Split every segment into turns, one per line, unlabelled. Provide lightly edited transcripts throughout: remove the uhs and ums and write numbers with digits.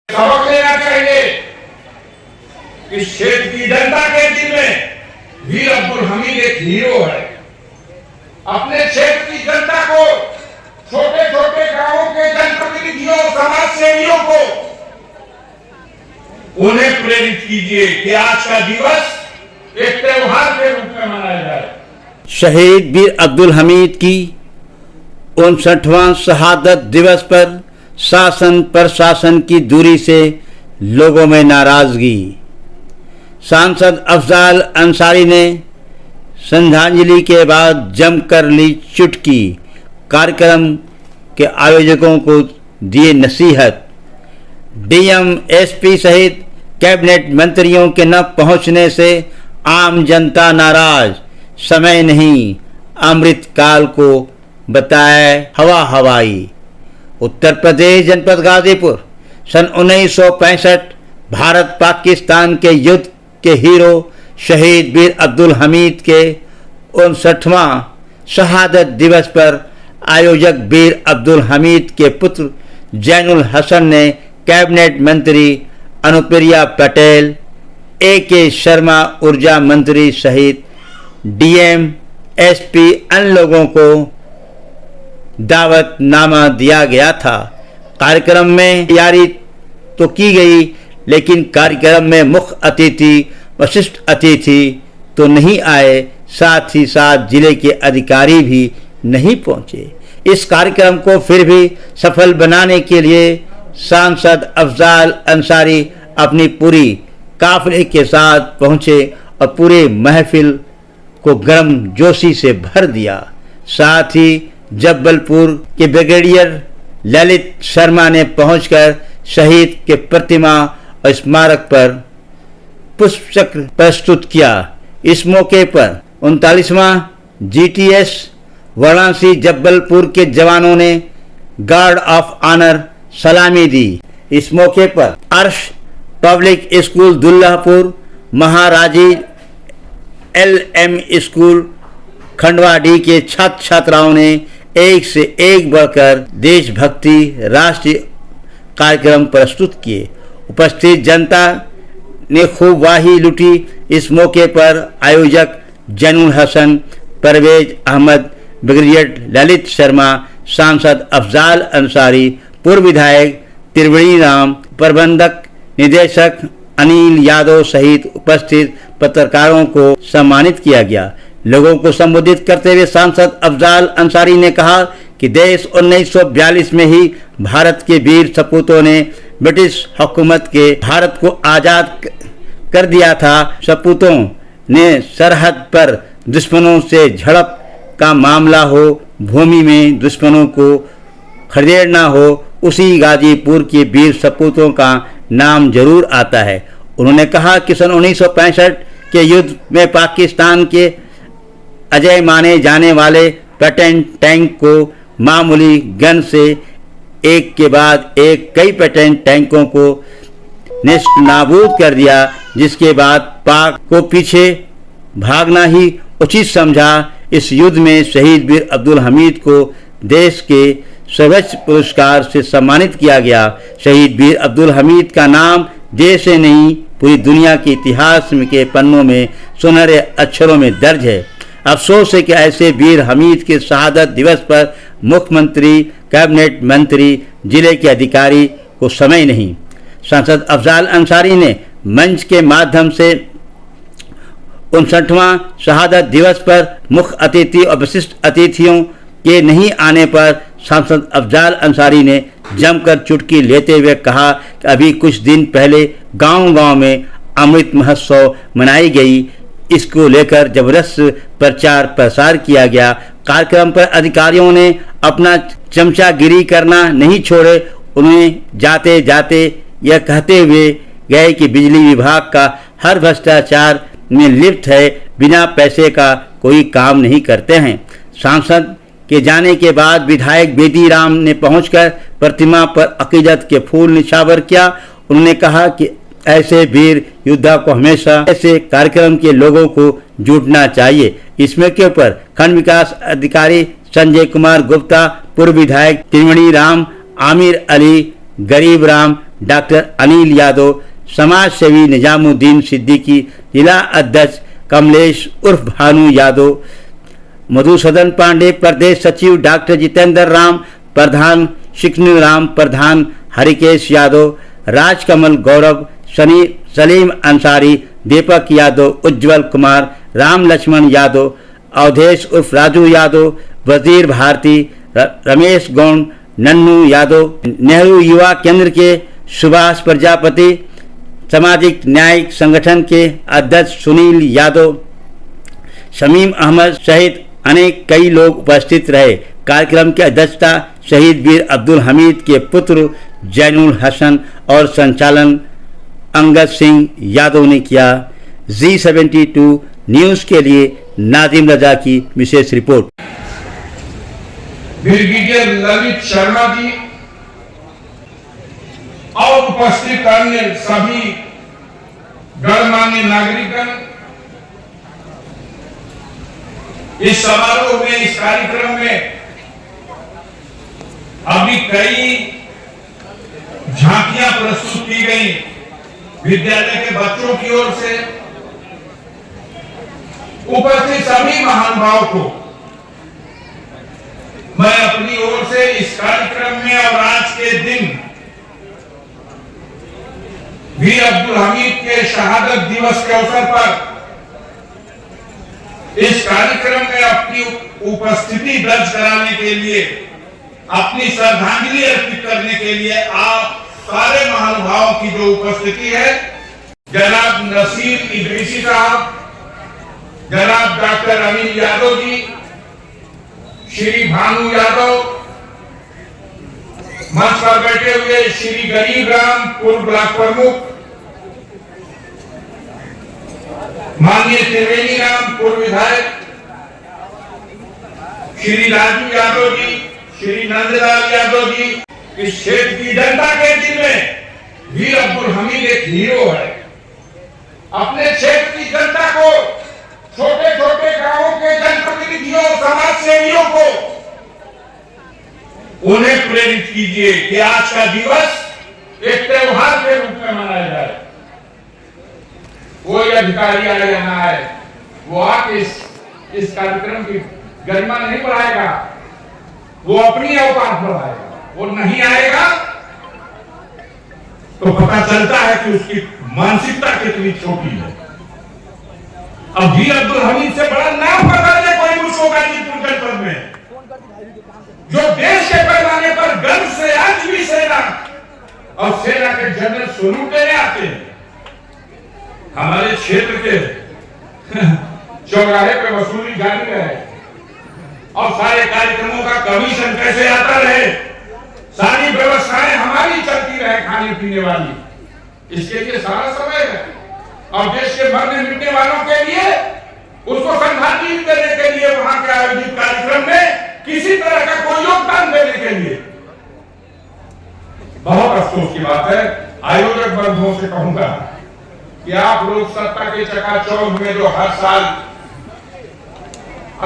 सबक लेना चाहिए कि क्षेत्र की जनता के दिल में वीर अब्दुल हमीद एक हीरो है। अपने क्षेत्र की जनता को, छोटे छोटे गांवों के जनप्रतिनिधियों, समाज सेवियों को, उन्हें प्रेरित कीजिए कि आज का दिवस एक त्योहार के रूप में मनाया जाए।
शहीद वीर अब्दुल हमीद की 59वां शहादत दिवस पर शासन प्रशासन की दूरी से लोगों में नाराजगी। सांसद अफजाल अंसारी ने श्रद्धांजलि के बाद जमकर ली चुटकी, कार्यक्रम के आयोजकों को दिए नसीहत। डीएम, एसपी सहित कैबिनेट मंत्रियों के न पहुंचने से आम जनता नाराज। समय नहीं, अमृतकाल को बताए हवा हवाई। उत्तर प्रदेश जनपद गाजीपुर सन 1965 भारत पाकिस्तान के युद्ध के हीरो शहीद वीर अब्दुल हमीद के 59वां शहादत दिवस पर आयोजक वीर अब्दुल हमीद के पुत्र जैनुल हसन ने कैबिनेट मंत्री अनुप्रिया पटेल, ए.के. शर्मा ऊर्जा मंत्री सहित डीएम, एसपी अन्य लोगों को दावतनामा दिया गया था। कार्यक्रम में तैयारी तो की गई, लेकिन कार्यक्रम में मुख्य अतिथि, विशिष्ट अतिथि तो नहीं आए, साथ ही साथ जिले के अधिकारी भी नहीं पहुंचे। इस कार्यक्रम को फिर भी सफल बनाने के लिए सांसद अफजाल अंसारी अपनी पूरी काफिले के साथ पहुंचे और पूरे महफिल को गर्म जोशी से भर दिया। साथ ही जबलपुर के ब्रिगेडियर ललित शर्मा ने पहुंचकर शहीद के प्रतिमा और स्मारक पर पुष्पचक्र प्रस्तुत किया। इस मौके पर 39वां जीटीएस वाराणसी जबलपुर के जवानों ने गार्ड ऑफ ऑनर सलामी दी। इस मौके पर Arsh public school Dullapur, Maharaji LM school Khandwadi के छात्र छात्राओं ने एक से एक बढ़कर देशभक्ति राष्ट्रीय कार्यक्रम प्रस्तुत किए। उपस्थित जनता ने खूब वाही लुटी। इस मौके पर आयोजक जैनुल हसन, परवेज अहमद, ब्रिगेडियर ललित शर्मा, सांसद अफजाल अंसारी, पूर्व विधायक त्रिवेणी राम, प्रबंधक निदेशक अनिल यादव सहित उपस्थित पत्रकारों को सम्मानित किया गया। लोगों को संबोधित करते हुए सांसद अफजाल अंसारी ने कहा कि देश 1942 में ही भारत के वीर सपूतों ने ब्रिटिश हुकूमत के भारत को आज़ाद कर दिया था। सपूतों ने सरहद पर दुश्मनों से झड़प का मामला हो, भूमि में दुश्मनों को खदेड़ना हो, उसी गाजीपुर के वीर सपूतों का नाम जरूर आता है। उन्होंने कहा कि सन 1965 के युद्ध में पाकिस्तान के अजय माने जाने वाले पैटर्न टैंक को मामूली गन से एक के बाद एक कई पैटर्न टैंकों को नेस्तनाबूद कर दिया, जिसके बाद पाक को पीछे भागना ही उचित समझा। इस युद्ध में शहीद वीर अब्दुल हमीद को देश के सर्वोच्च पुरस्कार से सम्मानित किया गया। शहीद वीर अब्दुल हमीद का नाम देश से नहीं पूरी दुनिया के इतिहास के पन्नों में सुनहरे अक्षरों में दर्ज है। अफसोस है कि ऐसे वीर हमीद के शहादत दिवस पर मुख्यमंत्री, कैबिनेट मंत्री, जिले के अधिकारी को समय नहीं। सांसद अफजाल अंसारी ने मंच के माध्यम से 59वां शहादत दिवस पर मुख्य अतिथि और विशिष्ट अतिथियों के नहीं आने पर सांसद अफजाल अंसारी ने जमकर चुटकी लेते हुए कहा कि अभी कुछ दिन पहले गांव-गांव में अमृत महोत्सव मनाई गई। इसको लेकर जबरदस्त प्रचार प्रसार किया गया। कार्यक्रम पर अधिकारियों ने अपना चमचागिरी करना नहीं छोड़े। उन्हें जाते जाते यह कहते हुए गए कि बिजली विभाग का हर भ्रष्टाचार में लिप्त है, बिना पैसे का कोई काम नहीं करते हैं। सांसद के जाने के बाद विधायक बेदी राम ने पहुंचकर प्रतिमा पर अकीदत के फूल निछावर किया। उन्होंने कहा कि ऐसे वीर योद्धा को हमेशा ऐसे कार्यक्रम के लोगों को जुटना चाहिए। इसमें के ऊपर खंड विकास अधिकारी संजय कुमार गुप्ता, पूर्व विधायक त्रिवेणी राम, आमिर अली, गरीब राम, डॉक्टर अनिल यादव, समाज सेवी निजामुद्दीन सिद्दीकी, जिला अध्यक्ष कमलेश उर्फ भानु यादव, मधुसूदन पांडे, प्रदेश सचिव डॉक्टर जितेंद्र राम, प्रधान शिकनी राम, प्रधान हरिकेश यादव, राजकमल गौरव, सलीम अंसारी, दीपक यादव, उज्जवल कुमार, राम लक्ष्मण यादव, अवधेश उर्फ राजू यादव, वजीर भारती, रमेश गौड़, नन्नू यादव, नेहरू युवा केंद्र के सुभाष प्रजापति, सामाजिक न्याय संगठन के अध्यक्ष सुनील यादव, शमीम अहमद सहित अनेक कई लोग उपस्थित रहे। कार्यक्रम की अध्यक्षता शहीद वीर अब्दुल हमीद के पुत्र जैनुल हसन और संचालन अंगद सिंह यादव ने किया। G72 न्यूज के लिए नादिम रजा की विशेष रिपोर्ट।
ब्रिगेडियर ललित शर्मा जी और उपस्थित अन्य सभी गणमान्य नागरिकगण, इस समारोह में, इस कार्यक्रम में अभी कई झांकियां प्रस्तुत की गई विद्यालय के बच्चों की ओर से। उपस्थित सभी महानुभावों को मैं अपनी ओर से इस कार्यक्रम में और आज के दिन वीर अब्दुल हमीद के शहादत दिवस के अवसर पर इस कार्यक्रम में अपनी उपस्थिति दर्ज कराने के लिए, अपनी श्रद्धांजलि अर्पित करने के लिए आप सारे महानुभावों की जो उपस्थिति है, जनाब नसीर इदरीसी साहब, जनाब डॉक्टर अनिल यादव जी, श्री भानु यादव, मंच पर बैठे हुए श्री गरीब राम पूर्व ब्लॉक प्रमुख, माननीय त्रिवेणी राम पूर्व विधायक, श्री राजू यादव जी, श्री नंदलाल यादव जी। इस क्षेत्र की जनता के दिल में वीर अब्दुल हमीद एक हीरो है। अपने क्षेत्र की जनता को, छोटे छोटे गांवों के जनप्रतिनिधियों, समाज सेवियों को, उन्हें प्रेरित कीजिए कि आज का दिवस एक त्योहार के रूप में मनाया जाए। कोई अधिकारी आए या ना आए, वो आके इस कार्यक्रम की गरिमा नहीं बढ़ाएगा, वो अपनी औकात बढ़ाएगा। वो नहीं आएगा तो पता चलता है कि उसकी मानसिकता कितनी छोटी है। अब वीर अब्दुल हमीद से बड़ा नाम पता है कोई मुझको गाजीपुर जनपद में, जो देश के पैमाने पर गर्व से आज भी सेना और सेना के जनरल सैल्यूट देने आते हैं। हमारे क्षेत्र के चौराहे पे वसूली जारी रहे और सारे कार्यक्रमों का कमीशन कैसे आता रहे, सारी व्यवस्थाएं हमारी चलती रहे खाने पीने वाली, इसके लिए सारा समय है। और देश के मरने मिटने वालों के लिए, उसको श्रद्धांजलि देने के लिए वहां के आयोजित कार्यक्रम में किसी तरह का कोई योगदान देने के लिए, बहुत अफसोस की बात है। आयोजक वर्गों से कहूंगा कि आप लोग सत्ता के चकाचौंध में जो हर साल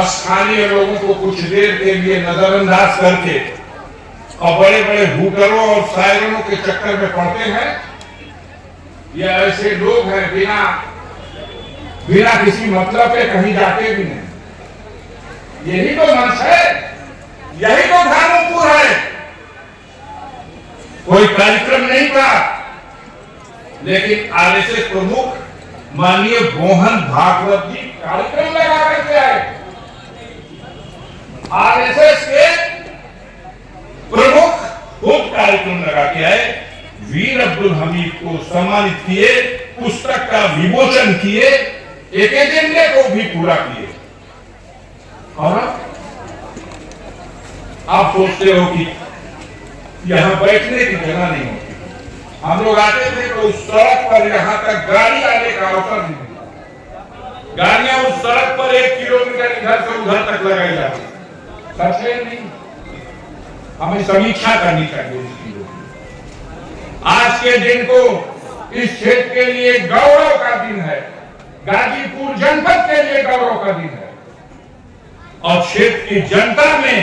स्थानीय लोगों को कुछ देर के लिए नजरअंदाज करके और बड़े बड़े हुकरों और सायरनों के चक्कर में पड़ते हैं, ये ऐसे लोग हैं बिना किसी मतलब के कहीं जाते भी नहीं। यही तो मंच है, यही तो धामपुर है। कोई कार्यक्रम नहीं था, लेकिन आरएसएस प्रमुख माननीय मोहन भागवत जी कार्यक्रम लगा करके आए। आरएसएस के प्रमुख खुद कार्यक्रम लगा के आए, वीर अब्दुल हमीद को सम्मानित किए, पुस्तक का विमोचन किए, एक एजेंडे को भी पूरा किए। और आप सोचते हो कि यहां बैठने की जगह नहीं होती। हम लोग आते थे तो उस सड़क पर यहां तक गाड़ी आने का अवसर नहीं मिला। गाड़ियां उस सड़क पर 1 किलोमीटर इधर से उधर तक लगाई जाती। सच है नहीं? हमें समीक्षा करनी चाहिए इसकी। आज के दिन को इस क्षेत्र के लिए गौरव का दिन है, गाजीपुर जनपद के लिए गौरव का दिन है। और क्षेत्र की जनता में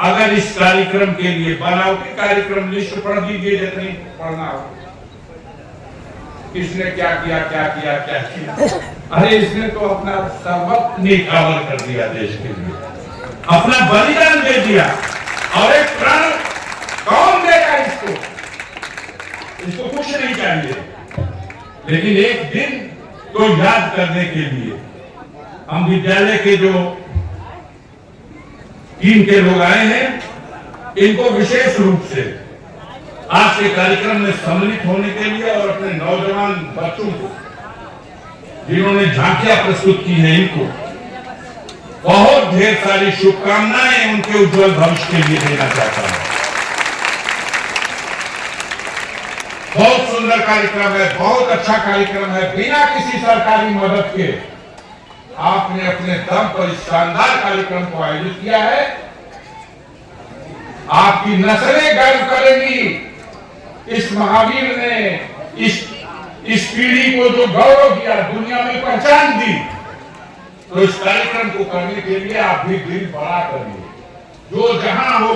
अगर इस कार्यक्रम के लिए बनावटी कार्यक्रम लिस्ट पढ़ दीजिए जितनी पढ़ना हो, किसने क्या किया क्या किया क्या किया। अरे इसने तो अपना सर्वस्व न्यौछावर कर दिया देश के लिए, अपना बलिदान दे दिया, और एक प्राण कौन देगा इसको? इसको कुछ नहीं चाहिए, लेकिन एक दिन तो याद करने के लिए हम विद्यालय के जो टीम के लोग आए हैं, इनको विशेष रूप से आज के कार्यक्रम में सम्मिलित होने के लिए और अपने नौजवान बच्चों को जिन्होंने झांकियां प्रस्तुत की हैं, इनको बहुत ढेर सारी शुभकामनाएं उनके उज्जवल भविष्य के लिए देना चाहता हूं। बहुत सुंदर कार्यक्रम है, बहुत अच्छा कार्यक्रम है। बिना किसी सरकारी मदद के आपने अपने दम पर इस शानदार कार्यक्रम को आयोजित किया है। आपकी नस्लें गर्व करेंगी। इस महावीर ने इस पीढ़ी को जो गौरव दिया, दुनिया में पहचान दी, तो इस कार्यक्रम को करने के लिए आप भी दिल बड़ा करिए। जो जहां हो,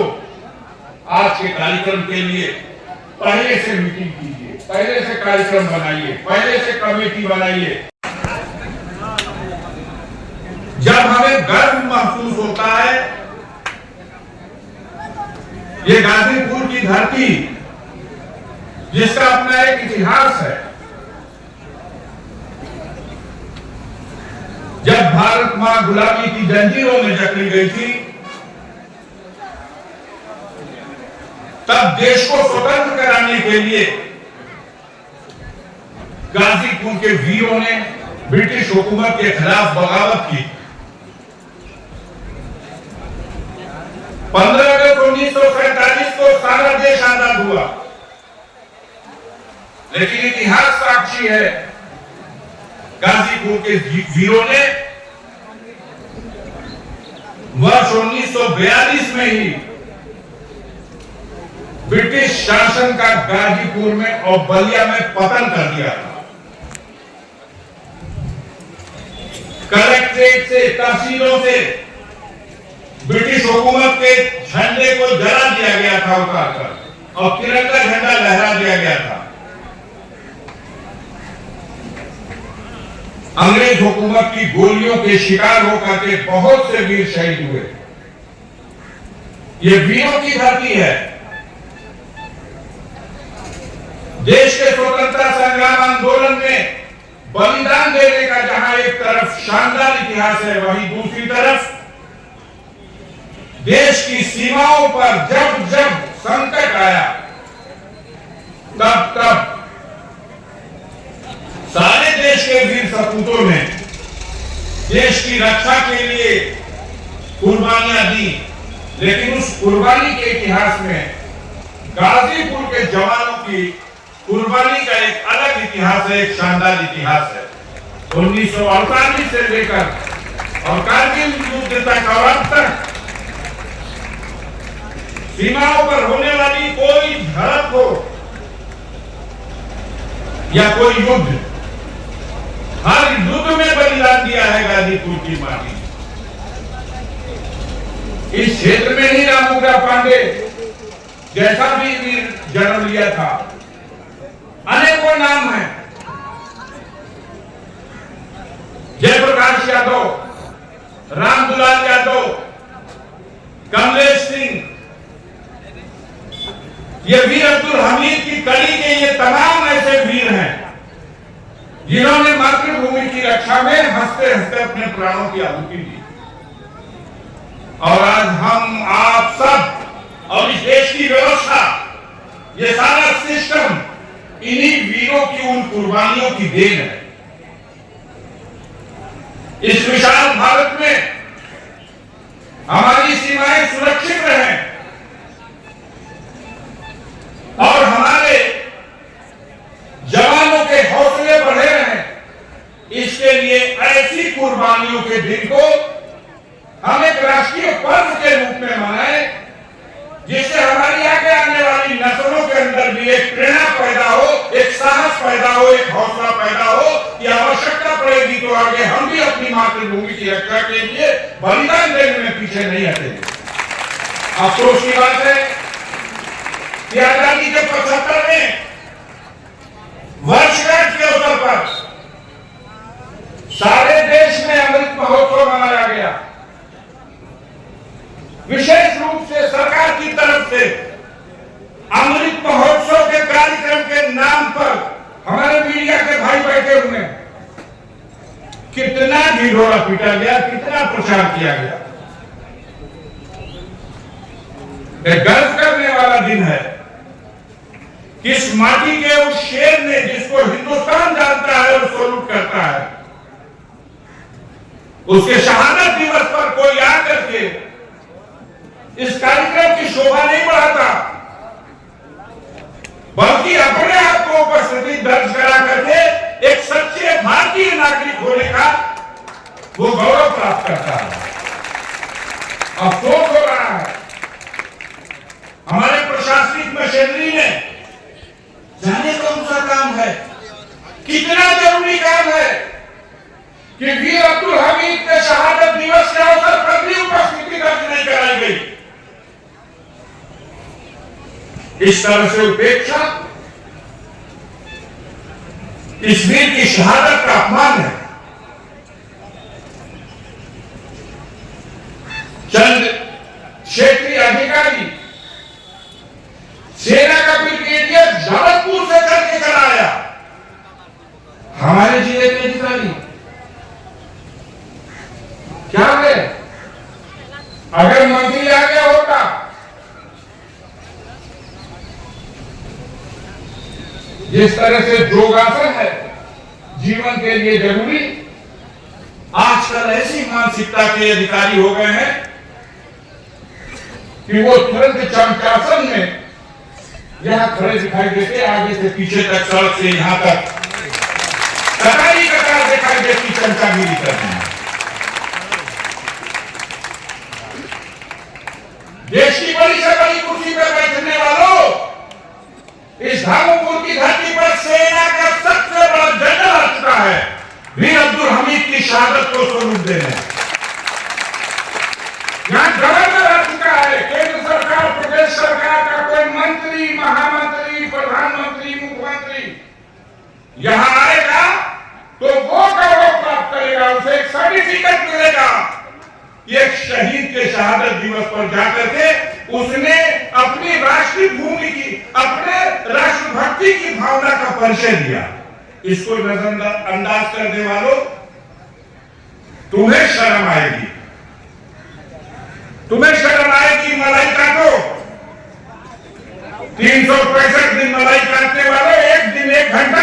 आज के कार्यक्रम के लिए पहले से मीटिंग कीजिए, पहले से कार्यक्रम बनाइए, पहले से कमेटी बनाइए। जब हमें गर्व महसूस होता है, ये गाजीपुर की धरती जिसका अपना एक इतिहास है। जब भारत मां गुलामी की जंजीरों में जकड़ी गई थी, तब देश को स्वतंत्र कराने के लिए गाजीपुर के वीरों ने ब्रिटिश हुकूमत के खिलाफ बगावत की। 15 अगस्त 1947 को सारा देश आजाद हुआ, लेकिन इतिहास साक्षी है, गाजीपुर के वीरों ने वर्ष 1942 में ही ब्रिटिश शासन का गाजीपुर में और बलिया में पतन कर दिया था। कलेक्ट्रेट से, तहसीलों से ब्रिटिश हुकूमत के झंडे को जला दिया गया था उतारकर, और तिरंगा झंडा लहरा दिया गया था। अंग्रेज हुकूमत की गोलियों के शिकार होकर के बहुत से वीर शहीद हुए। ये वीरों की धरती है। देश के स्वतंत्रता संग्राम आंदोलन में बलिदान देने का जहां एक तरफ शानदार इतिहास है, वहीं दूसरी तरफ देश की सीमाओं पर जब जब संकट आया, तब तब सारे देश के वीर सपूतों ने देश की रक्षा के लिए कुर्बानियां दी। लेकिन उस कुर्बानी के इतिहास में गाजीपुर के जवानों की कुर्बानी का एक अलग इतिहास है, एक शानदार इतिहास है। 1948 से लेकर और कारगिल युद्ध तक और अब तक सीमाओं पर होने वाली कोई झड़प हो या कोई युद्ध, हर युद्ध में बलिदान दिया है गाजीपुर की माटी। इस क्षेत्र में ही रामूग्रा पांडे जैसा भी वीर जन्म लिया था, अनेकों नाम हैं। जयप्रकाश यादव, रामदुलाल यादव, कमलेश सिंह, ये वीर अब्दुल हमीद की कड़ी के ये तमाम ऐसे वीर हैं जिन्होंने मातृभूमि की रक्षा में हंसते हंसते अपने प्राणों की आहुति दी। और आज हम, आप सब और इस देश की व्यवस्था, ये सारा सिस्टम इन्हीं वीरों की उन कुर्बानियों की देन है। इस विशाल भारत में हमारी सीमाएं सुरक्षित रहें और हमारे जवानों के हौसले बढ़े रहें, इसके लिए ऐसी कुर्बानियों के दिन को हम एक राष्ट्रीय पर्व के रूप में मनाएं, जिससे हमारी आगे आने वाली नस्लों के अंदर भी एक प्रेरणा पैदा हो, एक साहस पैदा हो, एक हौसला पैदा हो कि आवश्यकता पड़ेगी तो आगे हम भी अपनी मातृभूमि की रक्षा के लिए बलिदान देने में पीछे नहीं हटेंगे। अफसोस की बात है कि आजादी के 75वें वर्षगांठ के अवसर पर सारे देश में अमृत महोत्सव मनाया गया। विशेष रूप से सरकार की तरफ से अमृत महोत्सव के कार्यक्रम के नाम पर हमारे मीडिया के भाई बैठे हुए हैं, कितना ढिढोरा पीटा गया, कितना प्रचार किया गया। यह गर्व करने वाला दिन है कि इस माटी के उस शेर ने, जिसको हिंदुस्तान जानता है और सैल्यूट करता है, उसके शहादत दिवस पर कोई आकर के इस कार्यक्रम की शोभा नहीं बढ़ाता, बल्कि अपने आप को उपस्थिति दर्ज करा करके एक सच्चे भारतीय नागरिक होने का वो गौरव प्राप्त करता है। अफसोस हो रहा है हमारे प्रशासनिक मशीनरी ने, जाने कौन सा काम है, कितना जरूरी काम है कि वीर अब्दुल हमीद के शहादत दिवस के अवसर पर भी उपस्थिति दर्ज नहीं कराई गई। इस तरह से उपेक्षा इस वीर की शहादत का अपमान है। चंद क्षेत्रीय अधिकारी, सेना का ब्रिगेडियर जबलपुर से चल के चला आया, हमारे जिले के अधिकारी क्या है? अगर मंत्री आ गया होता, जिस तरह से योगासन है जीवन के लिए जरूरी, आजकल ऐसी मानसिकता के अधिकारी हो गए हैं कि वो तुरंत चमकासन में यहां खड़े दिखाई देते, आगे से पीछे तक, सड़क से यहां तक कतारी कतार दिखाई देती, चमचागिरी करती है। देश की बड़ी से बड़ी कुर्सी पर बैठने वालों, इस धामपुर की धरती पर सेना का सबसे बड़ा जनरल आ चुका है वीर अब्दुल हमीद की शहादत को सैल्यूट देने। यहां गवर्नर आ चुका है, केंद्र सरकार, प्रदेश सरकार का कोई मंत्री, महामंत्री, प्रधानमंत्री, मुख्यमंत्री यहां आएगा तो वो गौरव प्राप्त करेगा, उसे एक सर्टिफिकेट मिलेगा। एक शहीद के शहादत दिवस पर जाकर के उसने अपनी राष्ट्रीय भूमि की, अपने राष्ट्रभक्ति की भावना का परिचय दिया। इसको नजरअंदाज करने वालों, तुम्हें शर्म आएगी, तुम्हें शर्म आएगी। मलाई काटो, 365 दिन मलाई काटने वालों, एक दिन 1 घंटा